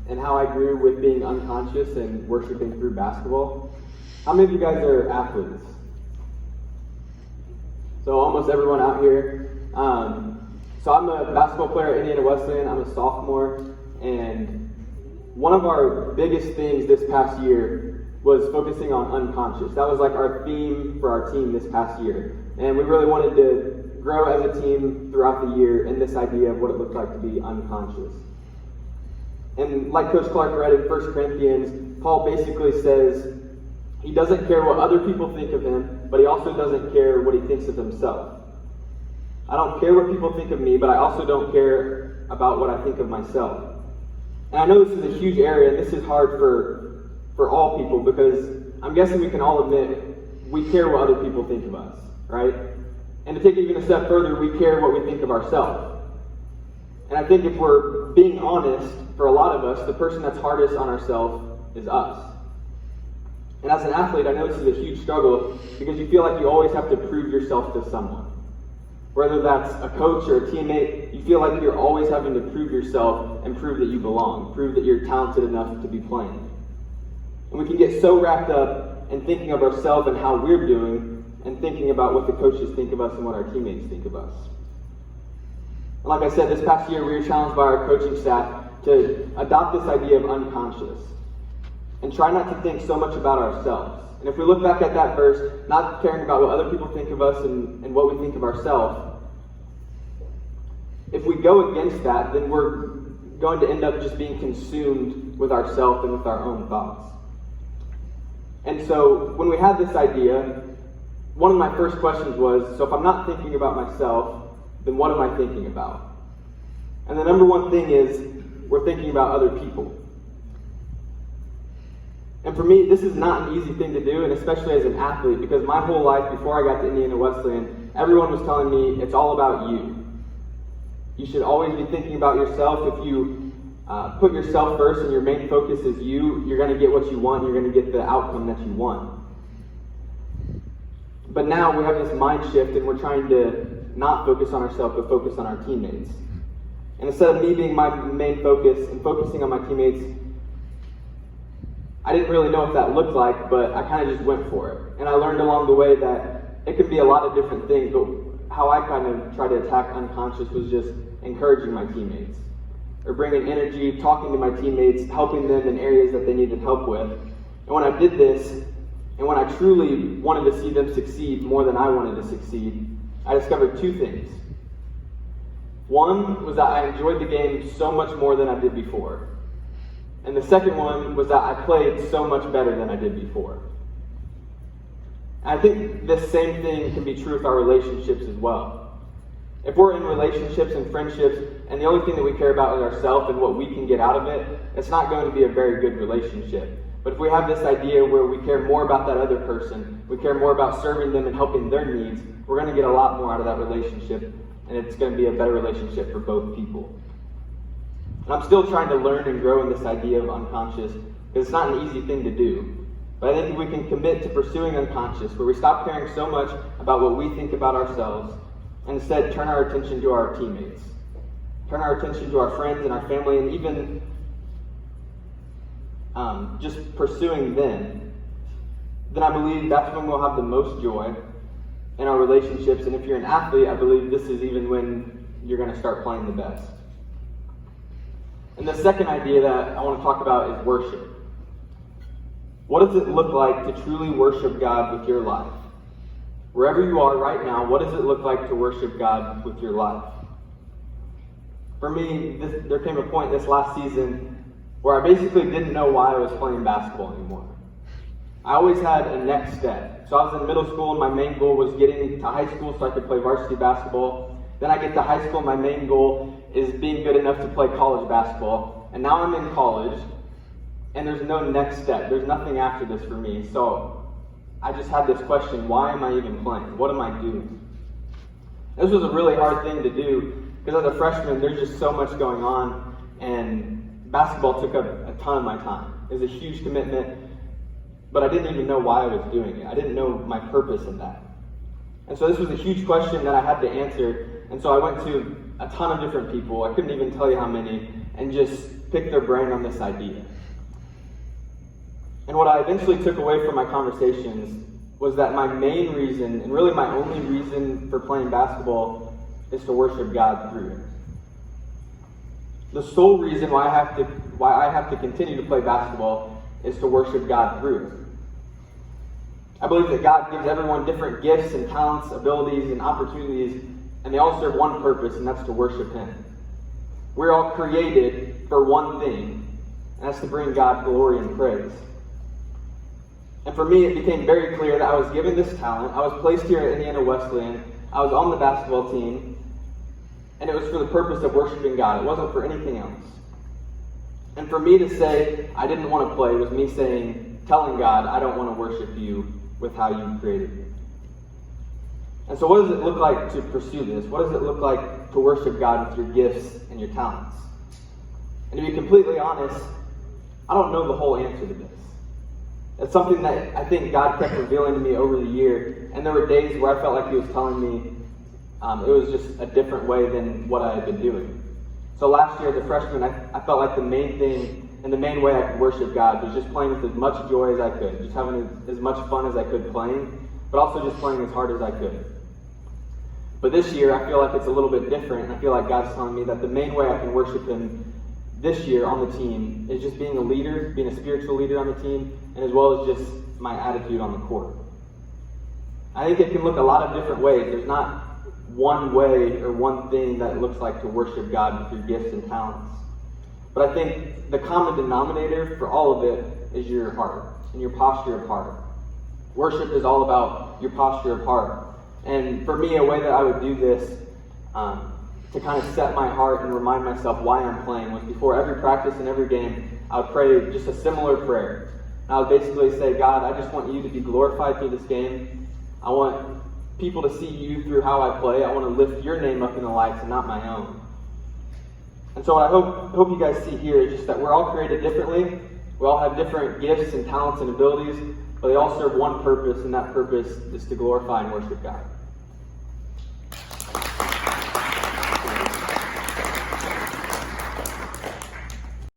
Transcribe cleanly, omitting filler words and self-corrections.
and how I grew with being unconscious and worshiping through basketball. How many of you guys are athletes? So almost everyone out here. So I'm a basketball player at Indiana Wesleyan. I'm a sophomore, and one of our biggest things this past year was focusing on unconscious. That was like our theme for our team this past year. And we really wanted to grow as a team throughout the year in this idea of what it looked like to be unconscious. And like Coach Clark read in 1 Corinthians, Paul basically says he doesn't care what other people think of him, but he also doesn't care what he thinks of himself. I don't care what people think of me, but I also don't care about what I think of myself. And I know this is a huge area, and this is hard for all people, because I'm guessing we can all admit we care what other people think of us, right? And to take it even a step further, we care what we think of ourselves. And I think if we're being honest, for a lot of us, the person that's hardest on ourselves is us. And as an athlete, I know this is a huge struggle because you feel like you always have to prove yourself to someone. Whether that's a coach or a teammate, you feel like you're always having to prove yourself and prove that you belong, prove that you're talented enough to be playing. And we can get so wrapped up in thinking of ourselves and how we're doing and thinking about what the coaches think of us and what our teammates think of us. And like I said, this past year we were challenged by our coaching staff to adopt this idea of unconscious and try not to think so much about ourselves. And if we look back at that verse, not caring about what other people think of us and what we think of ourselves, if we go against that, then we're going to end up just being consumed with ourselves and with our own thoughts. And so when we had this idea, one of my first questions was, so if I'm not thinking about myself, then what am I thinking about? And the number one thing is, we're thinking about other people. And for me, this is not an easy thing to do, and especially as an athlete, because my whole life before I got to Indiana Wesleyan, everyone was telling me it's all about you. You should always be thinking about yourself. If you put yourself first and your main focus is you, you're going to get what you want, you're going to get the outcome that you want. But now we have this mind shift and we're trying to not focus on ourselves, but focus on our teammates. And instead of me being my main focus and focusing on my teammates, I didn't really know what that looked like, but I kind of just went for it. And I learned along the way that it could be a lot of different things, but how I kind of tried to attack unconscious was just encouraging my teammates, or bringing energy, talking to my teammates, helping them in areas that they needed help with. And when I did this, and when I truly wanted to see them succeed more than I wanted to succeed, I discovered two things. One was that I enjoyed the game so much more than I did before. And the second one was that I played so much better than I did before. And I think this same thing can be true with our relationships as well. If we're in relationships and friendships, and the only thing that we care about is ourselves and what we can get out of it, it's not going to be a very good relationship. But if we have this idea where we care more about that other person, we care more about serving them and helping their needs, we're going to get a lot more out of that relationship, and it's going to be a better relationship for both people. And I'm still trying to learn and grow in this idea of unconscious, because it's not an easy thing to do. But I think we can commit to pursuing unconscious, where we stop caring so much about what we think about ourselves, and instead turn our attention to our teammates, turn our attention to our friends and our family, and even just pursuing them. Then I believe that's when we'll have the most joy in our relationships. And if you're an athlete, I believe this is even when you're going to start playing the best. And the second idea that I want to talk about is worship. What does it look like to truly worship God with your life? Wherever you are right now, what does it look like to worship God with your life? For me, there came a point this last season where I basically didn't know why I was playing basketball anymore. I always had a next step. So I was in middle school and my main goal was getting to high school so I could play varsity basketball. Then I get to high school and my main goal is being good enough to play college basketball. And now I'm in college and there's no next step. There's nothing after this for me. So I just had this question, why am I even playing? What am I doing? This was a really hard thing to do because as a freshman, there's just so much going on, and basketball took up a ton of my time. It was a huge commitment, but I didn't even know why I was doing it. I didn't know my purpose in that. And so this was a huge question that I had to answer, and so I went to a ton of different people. I couldn't even tell you how many, and just pick their brain on this idea. And what I eventually took away from my conversations was that my main reason, and really my only reason for playing basketball, is to worship God through it. The sole reason why I have to continue to play basketball is to worship God through it. I believe that God gives everyone different gifts and talents, abilities, and opportunities, and they all serve one purpose, and that's to worship Him. We're all created for one thing, and that's to bring God glory and praise. And for me, it became very clear that I was given this talent. I was placed here at Indiana Wesleyan. I was on the basketball team, and it was for the purpose of worshiping God. It wasn't for anything else. And for me to say I didn't want to play was me telling God, I don't want to worship you with how you created me. And so what does it look like to pursue this? What does it look like to worship God with your gifts and your talents? And to be completely honest, I don't know the whole answer to this. It's something that I think God kept revealing to me over the year. And there were days where I felt like He was telling me it was just a different way than what I had been doing. So last year as a freshman, I felt like the main thing and the main way I could worship God was just playing with as much joy as I could, just having as much fun as I could playing, but also just playing as hard as I could. But this year, I feel like it's a little bit different, and I feel like God's telling me that the main way I can worship Him this year on the team is just being a leader, being a spiritual leader on the team, and as well as just my attitude on the court. I think it can look a lot of different ways. There's not one way or one thing that it looks like to worship God with your gifts and talents. But I think the common denominator for all of it is your heart and your posture of heart. Worship is all about your posture of heart. And for me, a way that I would do this to kind of set my heart and remind myself why I'm playing was before every practice and every game, I would pray just a similar prayer. And I would basically say, God, I just want you to be glorified through this game. I want people to see you through how I play. I want to lift your name up in the lights and not my own. And so what I hope you guys see here is just that we're all created differently. We all have different gifts and talents and abilities, but they all serve one purpose, and that purpose is to glorify and worship God.